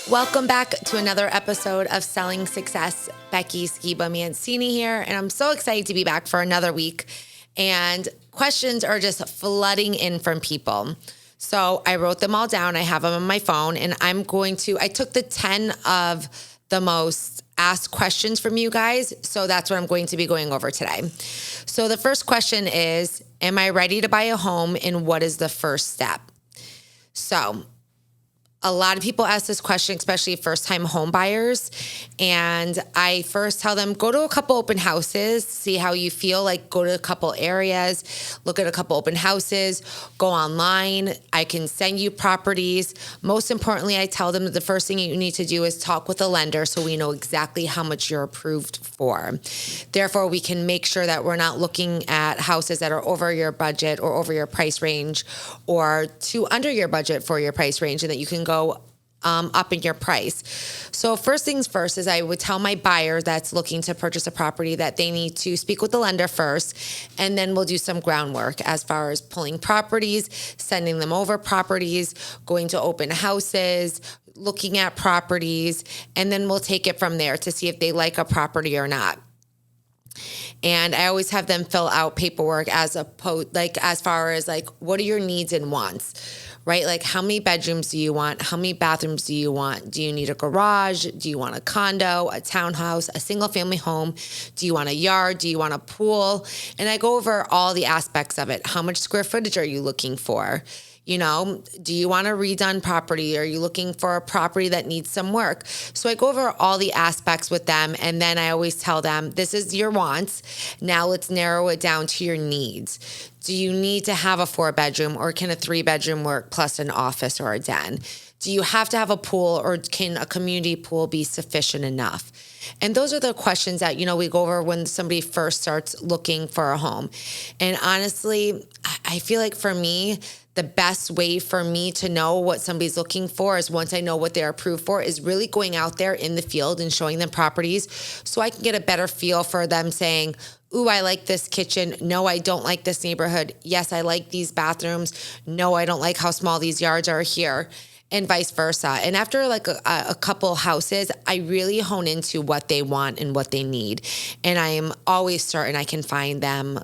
Welcome back to another episode of Selling Success. Becky Skeba-Mancini here, and I'm so excited to be back for another week. And questions are just flooding in from people. So I wrote them all down. I have them on my phone, and I took the 10 of the most asked questions from you guys. So that's what I'm going to be going over today. So the first question is, am I ready to buy a home, and what is the first step? So a lot of people ask this question, especially first-time home buyers. And I first tell them, go to a couple open houses, see how you feel, like go to a couple areas, look at a couple open houses, go online. I can send you properties. Most importantly, I tell them that the first thing you need to do is talk with a lender so we know exactly how much you're approved for. Therefore, we can make sure that we're not looking at houses that are over your budget or over your price range or too under your budget for your price range, and that you can go up in your price. So first things first is I would tell my buyer that's looking to purchase a property that they need to speak with the lender first, and then we'll do some groundwork as far as pulling properties, sending them over properties, going to open houses, looking at properties, and then we'll take it from there to see if they like a property or not. And I always have them fill out paperwork as far as what are your needs and wants, right? Like how many bedrooms do you want? How many bathrooms do you want? Do you need a garage? Do you want a condo, a townhouse, a single family home? Do you want a yard? Do you want a pool? And I go over all the aspects of it. How much square footage are you looking for? You know, do you want a redone property? Are you looking for a property that needs some work? So I go over all the aspects with them, and then I always tell them, this is your wants. Now let's narrow it down to your needs. Do you need to have a 4-bedroom, or can a 3-bedroom work plus an office or a den? Do you have to have a pool, or can a community pool be sufficient enough? And those are the questions that, we go over when somebody first starts looking for a home. And honestly, I feel like for me, the best way for me to know what somebody's looking for is once I know what they're approved for is really going out there in the field and showing them properties so I can get a better feel for them saying, ooh, I like this kitchen. No, I don't like this neighborhood. Yes, I like these bathrooms. No, I don't like how small these yards are here, and vice versa. And after a couple houses, I really hone into what they want and what they need. And I am always certain I can find them,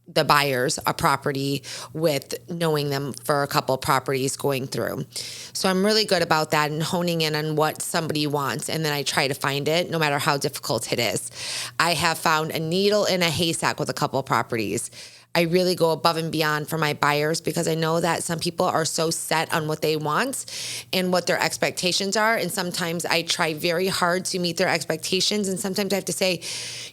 the buyers, a property with knowing them for a couple properties going through. So I'm really good about that and honing in on what somebody wants. And then I try to find it no matter how difficult it is. I have found a needle in a haystack with a couple properties. I really go above and beyond for my buyers because I know that some people are so set on what they want and what their expectations are. And sometimes I try very hard to meet their expectations. And sometimes I have to say,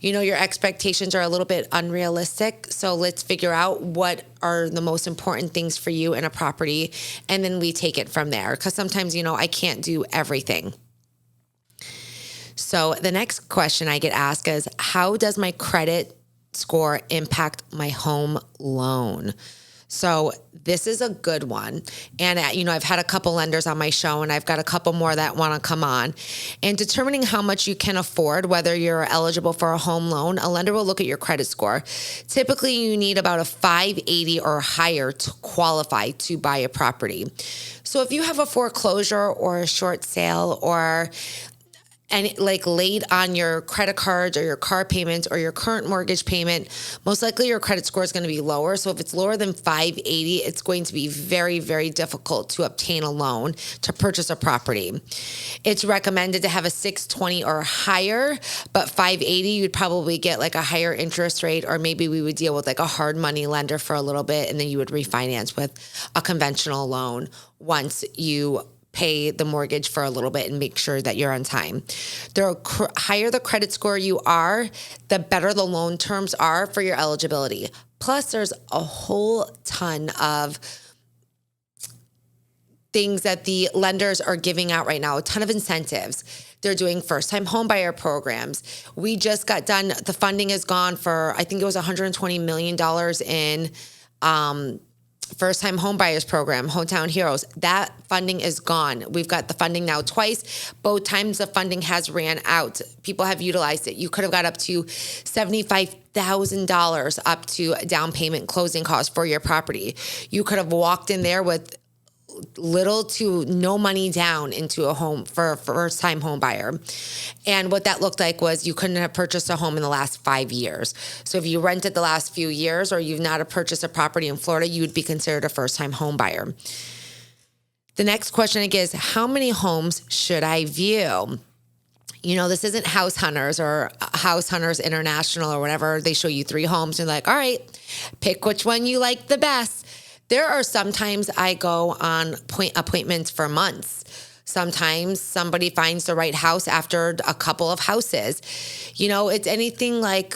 your expectations are a little bit unrealistic. So let's figure out what are the most important things for you in a property. And then we take it from there. Because sometimes, I can't do everything. So the next question I get asked is, how does my credit score impact my home loan? So this is a good one. And, I've had a couple lenders on my show, and I've got a couple more that want to come on. And determining how much you can afford, whether you're eligible for a home loan, a lender will look at your credit score. Typically, you need about a 580 or higher to qualify to buy a property. So if you have a foreclosure or a short sale or late on your credit cards or your car payments or your current mortgage payment, most likely your credit score is going to be lower. So if it's lower than 580, it's going to be very, very difficult to obtain a loan to purchase a property. It's recommended to have a 620 or higher, but 580, you'd probably get a higher interest rate, or maybe we would deal with a hard money lender for a little bit, and then you would refinance with a conventional loan once you pay the mortgage for a little bit and make sure that you're on time. The higher the credit score you are, the better the loan terms are for your eligibility. Plus, there's a whole ton of things that the lenders are giving out right now, a ton of incentives. They're doing first-time homebuyer programs. We just got done. The funding is gone for, I think it was $120 million in first-time homebuyers program, Hometown Heroes. That funding is gone. We've got the funding now twice. Both times the funding has ran out. People have utilized it. You could have got up to $75,000 up to down payment closing costs for your property. You could have walked in there with little to no money down into a home for a first-time home buyer. And what that looked like was you couldn't have purchased a home in the last 5 years. So if you rented the last few years or you've not purchased a property in Florida, you would be considered a first-time home buyer. The next question again is, how many homes should I view? This isn't House Hunters or House Hunters International or whatever. They show you 3 homes and you're like, all right, pick which one you like the best. There are sometimes I go on appointments for months. Sometimes somebody finds the right house after a couple of houses. It's anything like,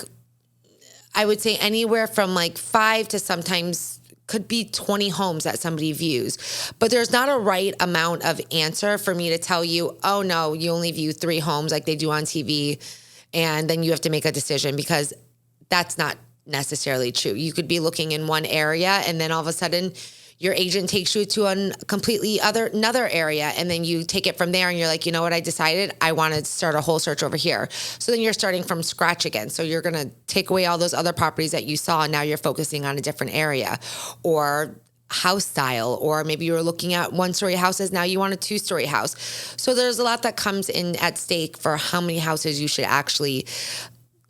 I would say anywhere from like 5 to sometimes could be 20 homes that somebody views. But there's not a right amount of answer for me to tell you, oh no, you only view 3 homes like they do on TV. And then you have to make a decision, because that's not necessarily true. You could be looking in one area and then all of a sudden your agent takes you to another area, and then you take it from there and you're like, you know what, I decided I want to start a whole search over here. So then you're starting from scratch again. So you're going to take away all those other properties that you saw, and now you're focusing on a different area or house style, or maybe you were looking at 1-story houses, now you want a 2-story house. So there's a lot that comes in at stake for how many houses you should actually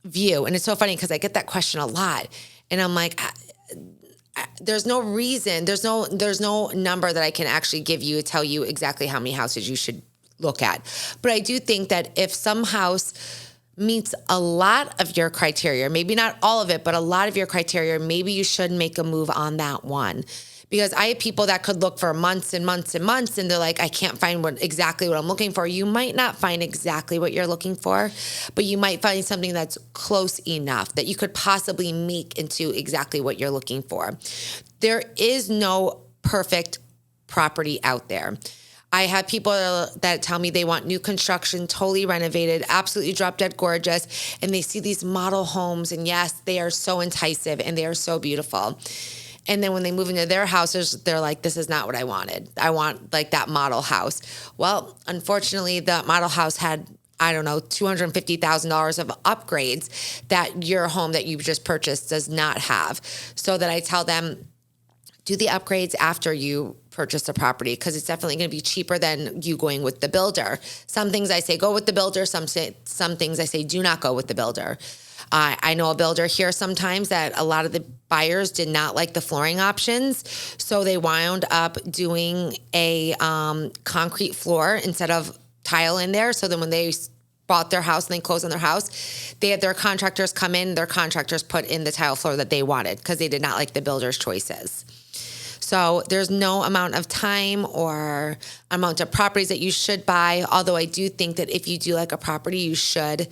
view. And it's so funny because I get that question a lot, and I'm like, there's no reason, there's no number that I can actually give you to tell you exactly how many houses you should look at. But I do think that if some house meets a lot of your criteria, maybe not all of it, but a lot of your criteria, maybe you should make a move on that one. Because I have people that could look for months and months and months, and they're like, I can't find exactly what I'm looking for. You might not find exactly what you're looking for, but you might find something that's close enough that you could possibly make into exactly what you're looking for. There is no perfect property out there. I have people that tell me they want new construction, totally renovated, absolutely drop dead gorgeous, and they see these model homes, and yes, they are so enticing and they are so beautiful. And then when they move into their houses, they're like, this is not what I wanted. I want like that model house. Well, unfortunately, the model house had, $250,000 of upgrades that your home that you just purchased does not have. So that I tell them, do the upgrades after you purchase a property, because it's definitely going to be cheaper than you going with the builder. Some things I say go with the builder. Some things I say do not go with the builder. I know a builder here sometimes that a lot of the buyers did not like the flooring options, so they wound up doing a concrete floor instead of tile in there. So then when they bought their house and they closed on their house, they had their contractors come in, their contractors put in the tile floor that they wanted because they did not like the builder's choices. So there's no amount of time or amount of properties that you should buy, although I do think that if you do like a property, you should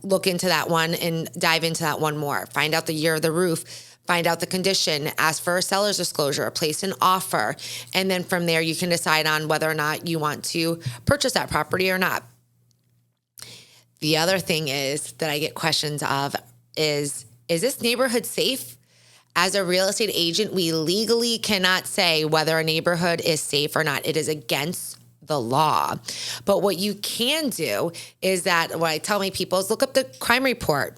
look into that one and dive into that one more. Find out the year of the roof, find out the condition, ask for a seller's disclosure, place an offer. And then from there, you can decide on whether or not you want to purchase that property or not. The other thing is that I get questions of is this neighborhood safe? As a real estate agent, we legally cannot say whether a neighborhood is safe or not. It is against the law. But what you can do is that what I tell my people is look up the crime report.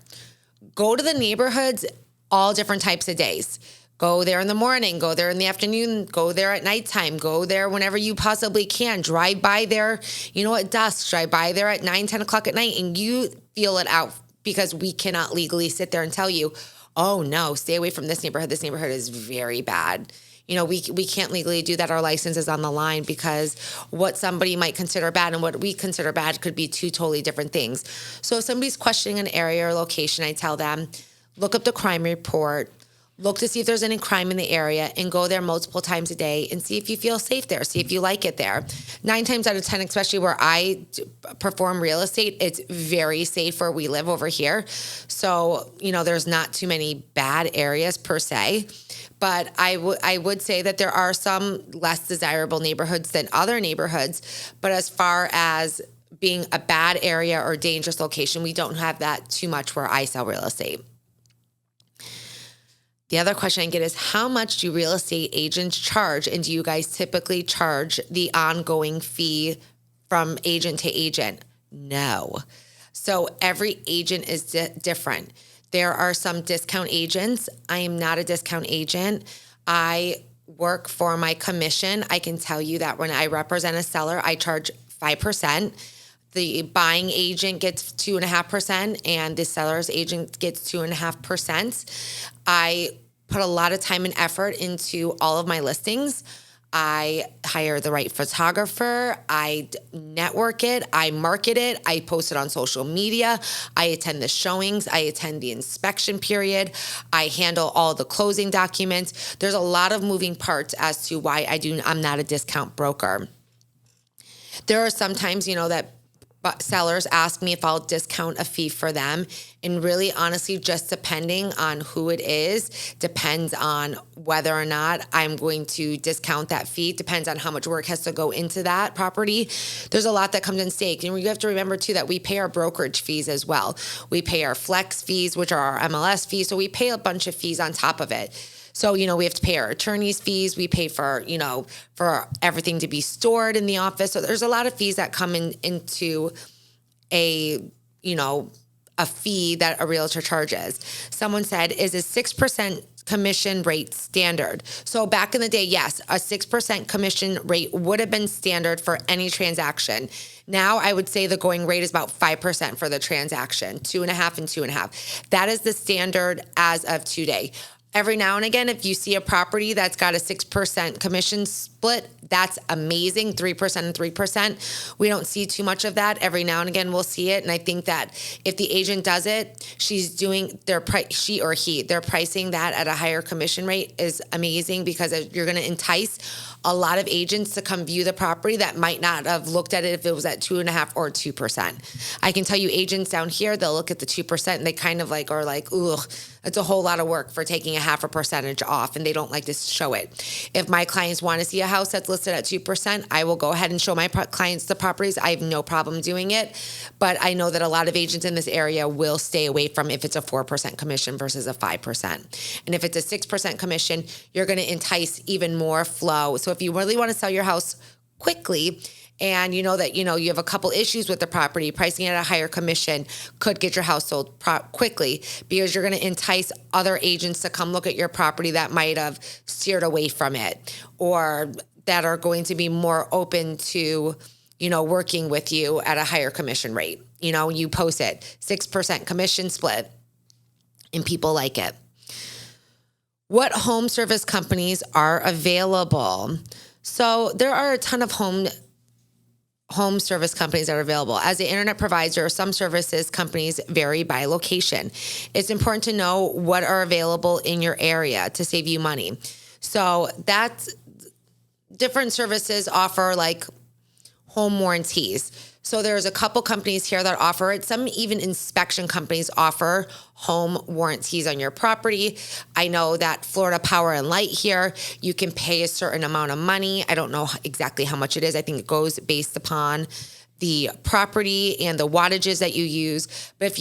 Go to the neighborhoods all different types of days. Go there in the morning, go there in the afternoon, go there at nighttime, go there whenever you possibly can. Drive by there, at dusk, drive by there at 9, 10 o'clock at night, and you feel it out, because we cannot legally sit there and tell you, oh no, stay away from this neighborhood. This neighborhood is very bad. We can't legally do that. Our license is on the line, because what somebody might consider bad and what we consider bad could be 2 totally different things. So if somebody's questioning an area or location, I tell them, look up the crime report, look to see if there's any crime in the area, and go there multiple times a day and see if you feel safe there, see if you like it there. 9 times out of 10, especially where I perform real estate, it's very safe where we live over here. So, there's not too many bad areas per se. But I would say that there are some less desirable neighborhoods than other neighborhoods. But as far as being a bad area or dangerous location, we don't have that too much where I sell real estate. The other question I get is, how much do real estate agents charge? And do you guys typically charge the ongoing fee from agent to agent? No. So every agent is different. There are some discount agents. I am not a discount agent. I work for my commission, I can tell you that when I represent a seller, I charge 5%. The buying agent gets 2.5%, and the seller's agent gets 2.5%. I put a lot of time and effort into all of my listings. I hire the right photographer. I network it. I market it. I post it on social media. I attend the showings. I attend the inspection period. I handle all the closing documents. There's a lot of moving parts as to why I'm not a discount broker. There are sometimes, that sellers ask me if I'll discount a fee for them. And really, honestly, just depending on who it is, depends on whether or not I'm going to discount that fee. Depends on how much work has to go into that property. There's a lot that comes in stake. And you have to remember, too, that we pay our brokerage fees as well. We pay our flex fees, which are our MLS fees. So we pay a bunch of fees on top of it. So, we have to pay our attorney's fees. We pay for, for everything to be stored in the office. So there's a lot of fees that come into a fee that a realtor charges. Someone said, is a 6% commission rate standard? So back in the day, yes, a 6% commission rate would have been standard for any transaction. Now I would say the going rate is about 5% for the transaction, 2.5 and 2.5. That is the standard as of today. Every now and again, if you see a property that's got a 6% commission split, that's amazing, 3% and 3%. We don't see too much of that. Every now and again, we'll see it. And I think that if the agent does it, she or he, they're pricing that at a higher commission rate is amazing, because you're going to entice a lot of agents to come view the property that might not have looked at it if it was at 2.5 or 2%. I can tell you, agents down here, they'll look at the 2% and they kind of are like, ugh, it's a whole lot of work for taking a 0.5% off, and they don't like to show it. If my clients want to see a house that's listed at 2%, I will go ahead and show my clients the properties. I have no problem doing it, but I know that a lot of agents in this area will stay away from if it's a 4% commission versus a 5%. And if it's a 6% commission, you're going to entice even more flow. So if you really want to sell your house quickly, and you know that you have a couple issues with the property, pricing it at a higher commission could get your house sold quickly, because you're going to entice other agents to come look at your property that might have steered away from it, or that are going to be more open to working with you at a higher commission rate. You post it 6% commission split, and people like it. What home service companies are available? So there are a ton of home service companies that are available. As an internet provider, some services companies vary by location. It's important to know what are available in your area to save you money. So that's different services offer home warranties. So there's a couple companies here that offer it. Some even inspection companies offer home warranties on your property. I know that Florida Power and Light here, you can pay a certain amount of money. I don't know exactly how much it is. I think it goes based upon the property and the wattages that you use. But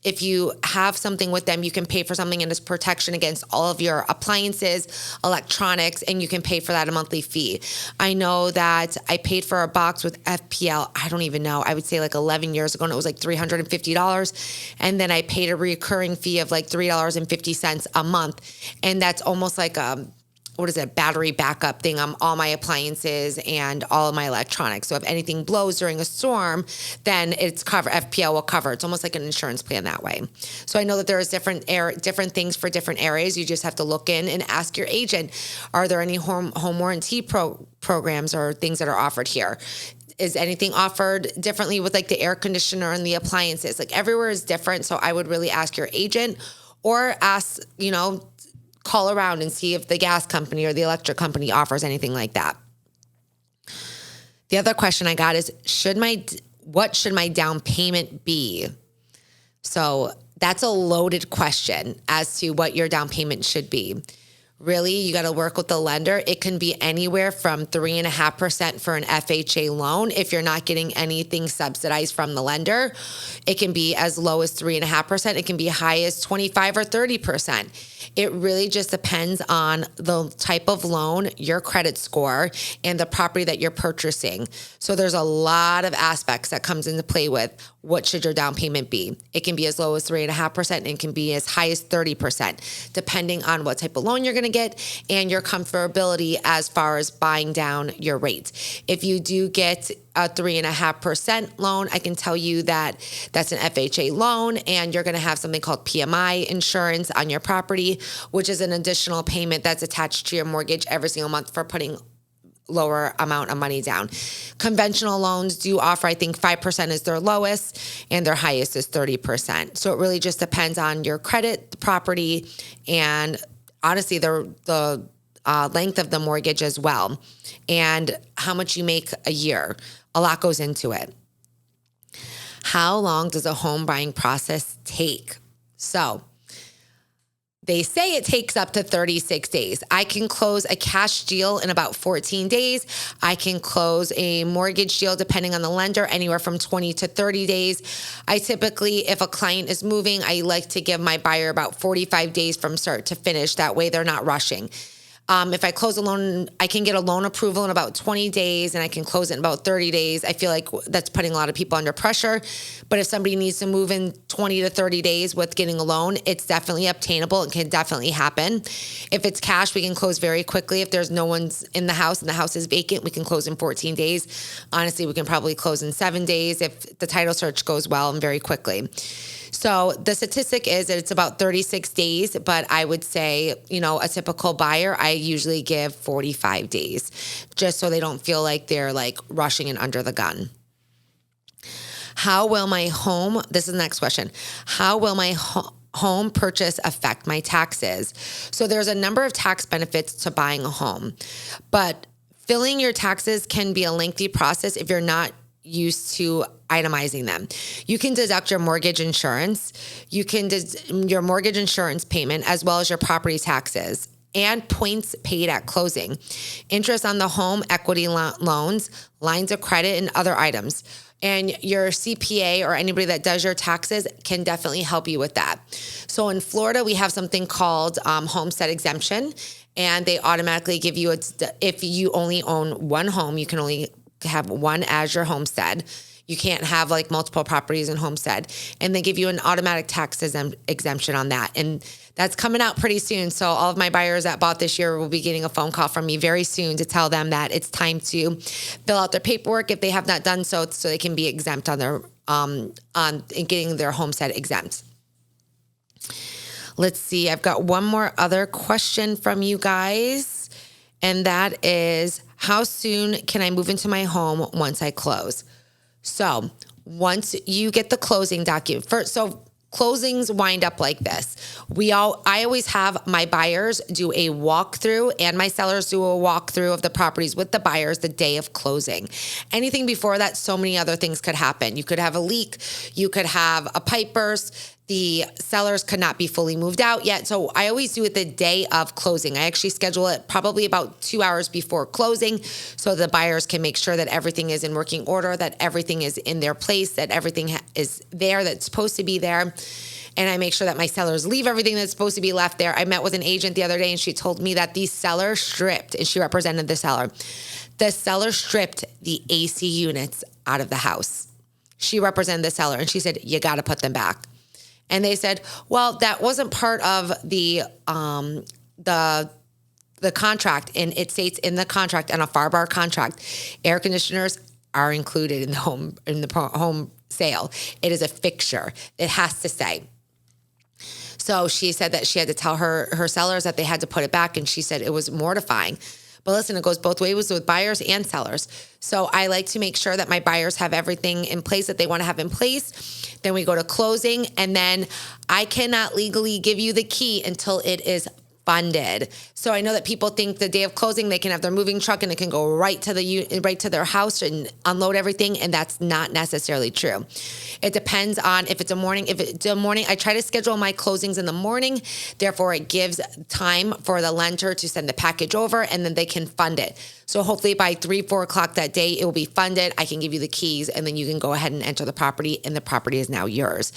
if you have something with them, you can pay for something, and it's protection against all of your appliances, electronics, and you can pay for that a monthly fee. I know that I paid for a box with FPL, I don't even know, I would say 11 years ago, and it was $350. And then I paid a recurring fee of $3.50 a month. And that's almost like battery backup thing on all my appliances and all of my electronics. So if anything blows during a storm, then it's covered. FPL will cover. It's almost like an insurance plan that way. So I know that there is different things for different areas. You just have to look in and ask your agent, are there any home warranty programs or things that are offered here? Is anything offered differently with the air conditioner and the appliances? Everywhere is different. So I would really ask your agent, or ask, call around and see if the gas company or the electric company offers anything like that. The other question I got is, what should my down payment be? So that's a loaded question as to what your down payment should be. Really, you got to work with the lender. It can be anywhere from 3.5% for an FHA loan. If you're not getting anything subsidized from the lender, it can be as low as 3.5%. It can be high as 25 or 30%. It really just depends on the type of loan, your credit score, and the property that you're purchasing. So there's a lot of aspects that comes into play with what should your down payment be. It can be as low as 3.5%, and it can be as high as 30%, depending on what type of loan you're going to get and your comfortability as far as buying down your rate. If you do get a 3.5% loan, I can tell you that that's an FHA loan, and you're going to have something called PMI insurance on your property, which is an additional payment that's attached to your mortgage every single month for putting lower amount of money down. Conventional loans do offer, I think 5% is their lowest and their highest is 30%. So it really just depends on your credit, the property, and honestly, the length of the mortgage as well, and how much you make a year. A lot goes into it. How long does a home buying process take? So they say it takes up to 36 days. I can close a cash deal in about 14 days. I can close a mortgage deal, depending on the lender, anywhere from 20 to 30 days. I typically, if a client is moving, I like to give my buyer about 45 days from start to finish. That way they're not rushing. If I close a loan, I can get a loan approval in about 20 days and I can close it in about 30 days. I feel like that's putting a lot of people under pressure. But if somebody needs to move in 20 to 30 days with getting a loan, it's definitely obtainable and can definitely happen. If it's cash, we can close very quickly. If there's no one's in the house and the house is vacant, we can close in 14 days. Honestly, we can probably close in 7 days if the title search goes well and very quickly. So the statistic is that it's about 36 days, but I would say, a typical buyer, I usually give 45 days just so they don't feel like they're like rushing and under the gun. How will my home, this is the next question. How will my home purchase affect my taxes? So there's a number of tax benefits to buying a home, but filing your taxes can be a lengthy process if you're not used to itemizing them. You can deduct your mortgage insurance, your mortgage insurance payment, as well as your property taxes and points paid at closing, interest on the home equity loans, lines of credit, and other items. And your CPA or anybody that does your taxes can definitely help you with that. So in Florida, we have something called homestead exemption, and they automatically give you, if you only own one home, you can only have one as your homestead. You can't have like multiple properties in homestead, and they give you an automatic tax exemption on that. And that's coming out pretty soon. So all of my buyers that bought this year will be getting a phone call from me very soon to tell them that it's time to fill out their paperwork if they have not done so they can be exempt on their on getting their homestead exempt. Let's see. I've got one more other question from you guys, and that is, how soon can I move into my home once I close? So once you get the closing document, closings wind up like this. I always have my buyers do a walkthrough and my sellers do a walkthrough of the properties with the buyers the day of closing. Anything before that, so many other things could happen. You could have a leak. You could have a pipe burst. The sellers could not be fully moved out yet. So I always do it the day of closing. I actually schedule it probably about 2 hours before closing so the buyers can make sure that everything is in working order, that everything is in their place, that everything is there that's supposed to be there. And I make sure that my sellers leave everything that's supposed to be left there. I met with an agent the other day and she told me that the seller stripped, and she represented the seller. The seller stripped the AC units out of the house. She represented the seller and she said, you got to put them back. And they said, well, that wasn't part of the contract, and it states in the contract, and a FAR bar contract, air conditioners are included in the home sale. It is a fixture. It has to say. So she said that she had to tell her sellers that they had to put it back, and she said it was mortifying. But listen, it goes both ways with buyers and sellers. So I like to make sure that my buyers have everything in place that they want to have in place. Then we go to closing, and then I cannot legally give you the key until it is funded. So I know that people think the day of closing, they can have their moving truck and it can go right to their house and unload everything. And that's not necessarily true. It depends on if it's a morning. If it's a morning, I try to schedule my closings in the morning. Therefore, it gives time for the lender to send the package over and then they can fund it. So hopefully by 3, 4 o'clock that day, it will be funded. I can give you the keys and then you can go ahead and enter the property and the property is now yours.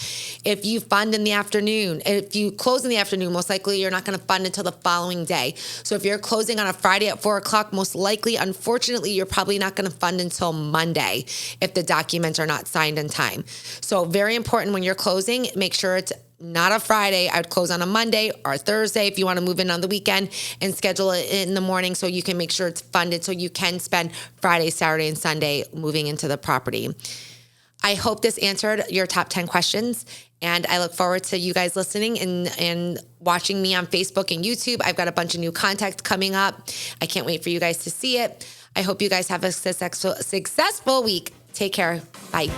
If you fund in the afternoon, if you close in the afternoon, most likely you're not going to fund until the following day. So if you're closing on a Friday at 4 o'clock, most likely, unfortunately, you're probably not going to fund until Monday if the documents are not signed in time. So very important when you're closing, make sure it's not a Friday. I'd close on a Monday or a Thursday if you want to move in on the weekend and schedule it in the morning so you can make sure it's funded so you can spend Friday, Saturday, and Sunday moving into the property. I hope this answered your top 10 questions, and I look forward to you guys listening and watching me on Facebook and YouTube. I've got a bunch of new content coming up. I can't wait for you guys to see it. I hope you guys have a successful week. Take care. Bye.